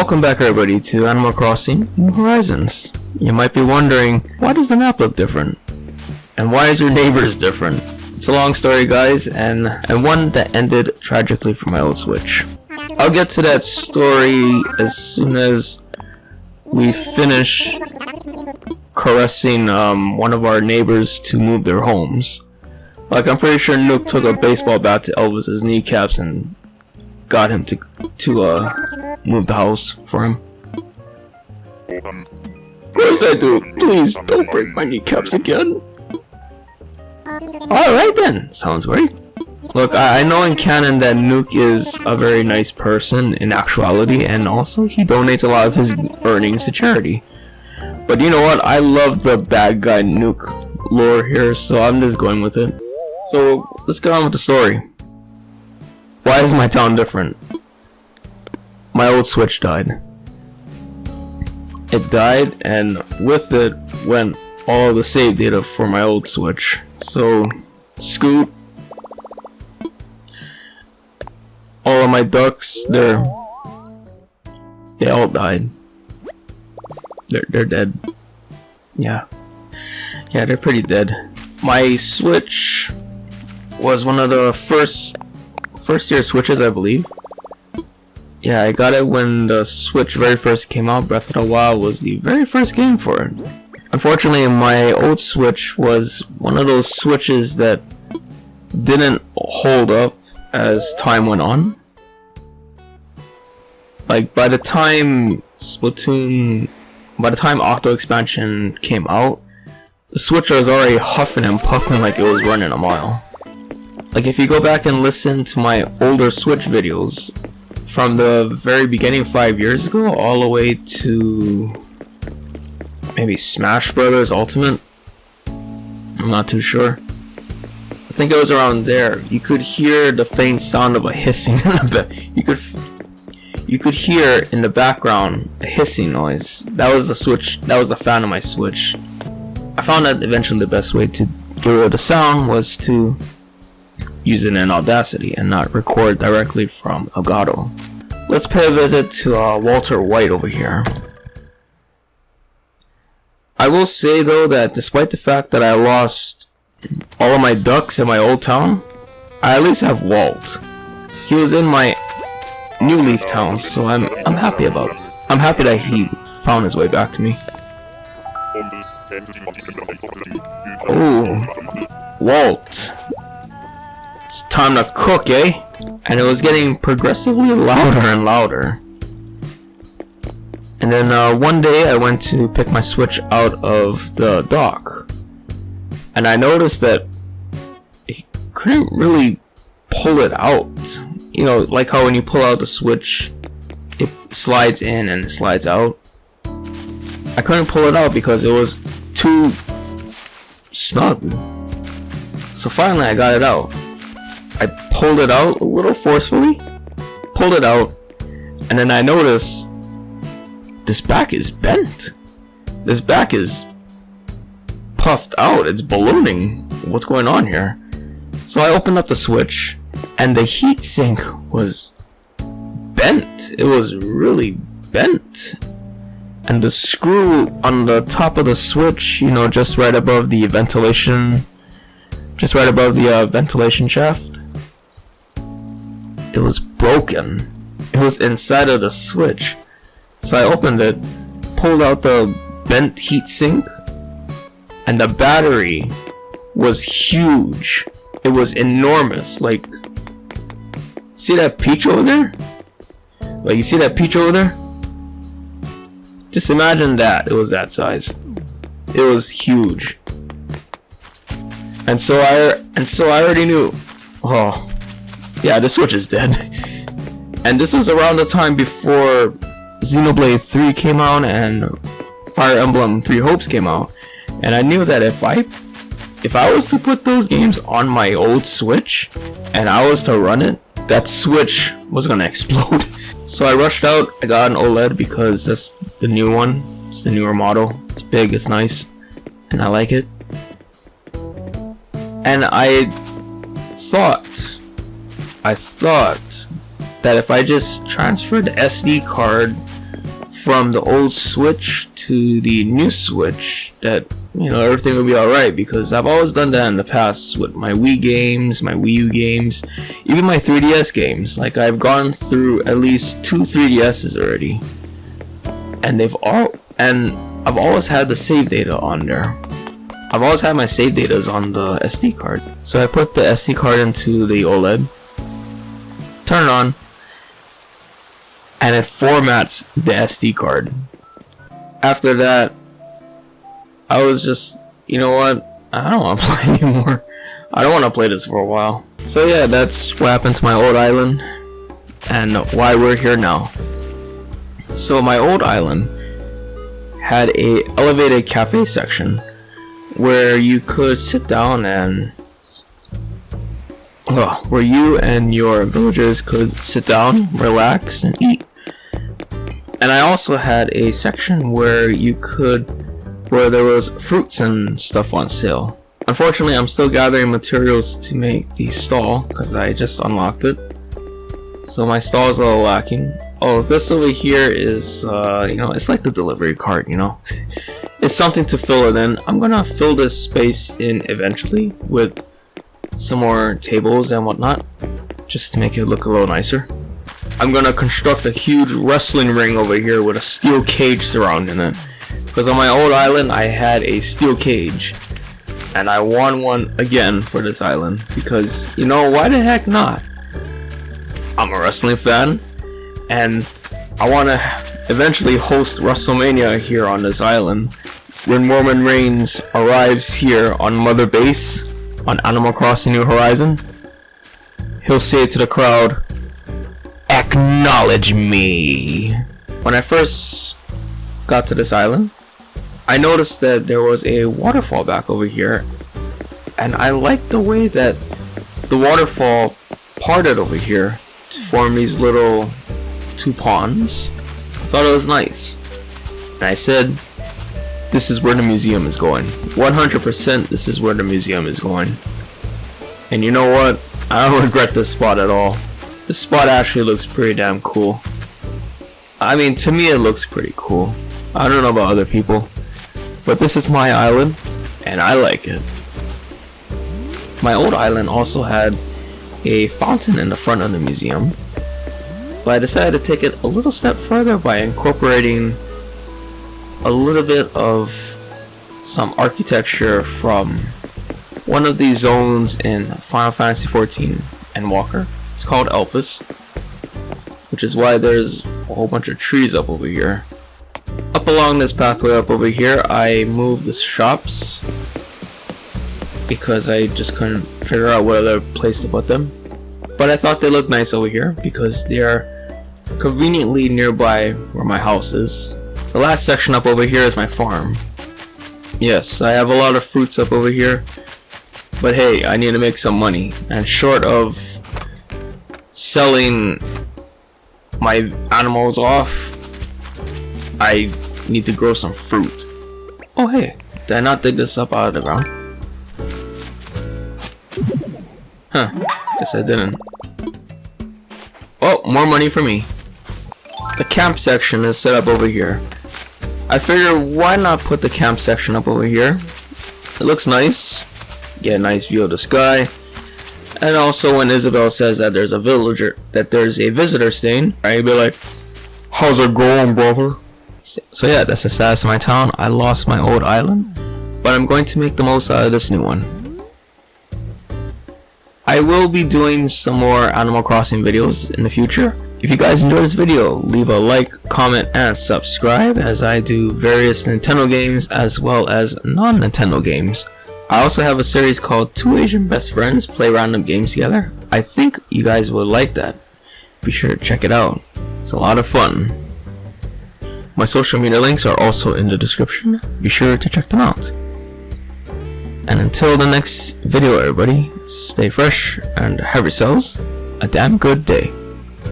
Welcome back everybody to Animal Crossing New Horizons. You might be wondering, why does the map look different? And why is your neighbors different? It's a long story guys, and one that ended tragically for my old Switch. I'll get to that story as soon as we finish caressing one of our neighbors to move their homes. Like, I'm pretty sure Nook took a baseball bat to Elvis's kneecaps and got him to move the house for him. Of course I do. Please don't break my kneecaps again. Alright then, sounds great. Look, I know in canon that Nook is a very nice person in actuality, and also he donates a lot of his earnings to charity. But you know what, I love the bad guy Nook lore here, so I'm just going with it. So let's get on with the story. Why is my town different? My old Switch died. It died, and with it went all the save data for my old Switch. So, Scoot, all of my ducks, they all died. They're dead. Yeah, they're pretty dead. My Switch was one of the first year Switches, I believe. Yeah, I got it when the Switch very first came out. Breath of the Wild was the very first game for it. Unfortunately, my old Switch was one of those Switches that didn't hold up as time went on. Like, by the time Octo Expansion came out, the Switch was already huffing and puffing like it was running a mile. Like, if you go back and listen to my older Switch videos from the very beginning 5 years ago all the way to maybe Smash Brothers Ultimate, I'm not too sure. I think it was around there. You could hear the faint sound of a hissing in the back. You could hear in the background a hissing noise. That was the Switch. That was the fan of my Switch. I found that eventually the best way to get rid of the sound was to use it in Audacity and not record directly from Elgato. Let's pay a visit to Walter White over here. I will say though that despite the fact that I lost all of my ducks in my old town, I at least have Walt. He was in my New Leaf town, so I'm happy about it. I'm happy that he found his way back to me. Oh, Walt. It's time to cook, eh? And it was getting progressively louder and louder. And then one day I went to pick my Switch out of the dock, and I noticed that he couldn't really pull it out. You know, like how when you pull out the Switch, it slides in and it slides out. I couldn't pull it out because it was too snug. So finally I got it out. I pulled it out a little forcefully, pulled it out, and then I noticed this back is bent. This back is puffed out. It's ballooning. What's going on here? So I opened up the Switch, and the heatsink was bent. It was really bent. And the screw on the top of the Switch, you know, just right above the ventilation shaft, it was broken. It was inside of the Switch. So I opened it, pulled out the bent heatsink, and the battery was huge. It was enormous. Like, see that peach over there? Like, you see that peach over there? Just imagine that. It was that size. It was huge. And so I already knew, oh, yeah, the Switch is dead. And this was around the time before Xenoblade 3 came out and Fire Emblem 3 Hopes came out. And I knew that if I was to put those games on my old Switch and I was to run it, that Switch was gonna explode. So I rushed out. I got an OLED because that's the new one. It's the newer model. It's big, it's nice, and I like it. And I thought that if I just transferred the SD card from the old Switch to the new Switch that, you know, everything will be alright, because I've always done that in the past with my Wii games, my Wii U games, even my 3DS games. Like, I've gone through at least 2 3DSs already, and I've always had the save data on there. I've always had my save data on the SD card. So I put the SD card into the OLED, turn it on, and it formats the SD card. After that, I was just, you know what, I don't want to play anymore. I don't want to play this for a while. So yeah, that's what happened to my old island and why we're here now. So my old island had a elevated cafe section where you could sit down and where you and your villagers could sit down, relax, and eat. And I also had a section where there was fruits and stuff on sale. Unfortunately, I'm still gathering materials to make the stall because I just unlocked it. So my stall is a little lacking. Oh, this over here is, you know, it's like the delivery cart, you know. It's something to fill it in. I'm gonna fill this space in eventually with some more tables and whatnot, just to make it look a little nicer. I'm gonna construct a huge wrestling ring over here with a steel cage surrounding it, because on my old island I had a steel cage, and I won one again for this island because, you know, why the heck not? I'm a wrestling fan, and I want to eventually host WrestleMania here on this island. When Roman Reigns arrives here on Mother Base on Animal Crossing New Horizon, he'll say to the crowd, "Acknowledge me." When I first got to this island, I noticed that there was a waterfall back over here, and I liked the way that the waterfall parted over here to form these little 2 ponds. I thought it was nice, and I said, this is where the museum is going. 100% this is where the museum is going. And you know what? I don't regret this spot at all. This spot actually looks pretty damn cool. I mean, to me it looks pretty cool. I don't know about other people, but this is my island and I like it. My old island also had a fountain in the front of the museum, but I decided to take it a little step further by incorporating a little bit of some architecture from one of these zones in Final Fantasy XIV and Walker. It's called Elpis, which is why there's a whole bunch of trees up over here. Up along this pathway up over here, I moved the shops because I just couldn't figure out what other place to put them. But I thought they looked nice over here because they're conveniently nearby where my house is. The last section up over here is my farm. Yes, I have a lot of fruits up over here, but hey, I need to make some money, and short of selling my animals off, I need to grow some fruit. Oh hey, did I not dig this up out of the ground? Huh, guess I didn't. Oh, more money for me. The camp section is set up over here. I figured, why not put the camp section up over here? It looks nice. Get a nice view of the sky. And also when Isabel says that there's a visitor staying, I'd be like, "How's it going, brother?" So yeah, that's the status of my town. I lost my old island, but I'm going to make the most out of this new one. I will be doing some more Animal Crossing videos in the future. If you guys enjoyed this video, leave a like, comment, and subscribe, as I do various Nintendo games as well as non-Nintendo games. I also have a series called 2 Asian Best Friends Play Random Games Together. I think you guys would like that. Be sure to check it out. It's a lot of fun. My social media links are also in the description. Be sure to check them out. And until the next video, everybody, stay fresh and have yourselves a damn good day.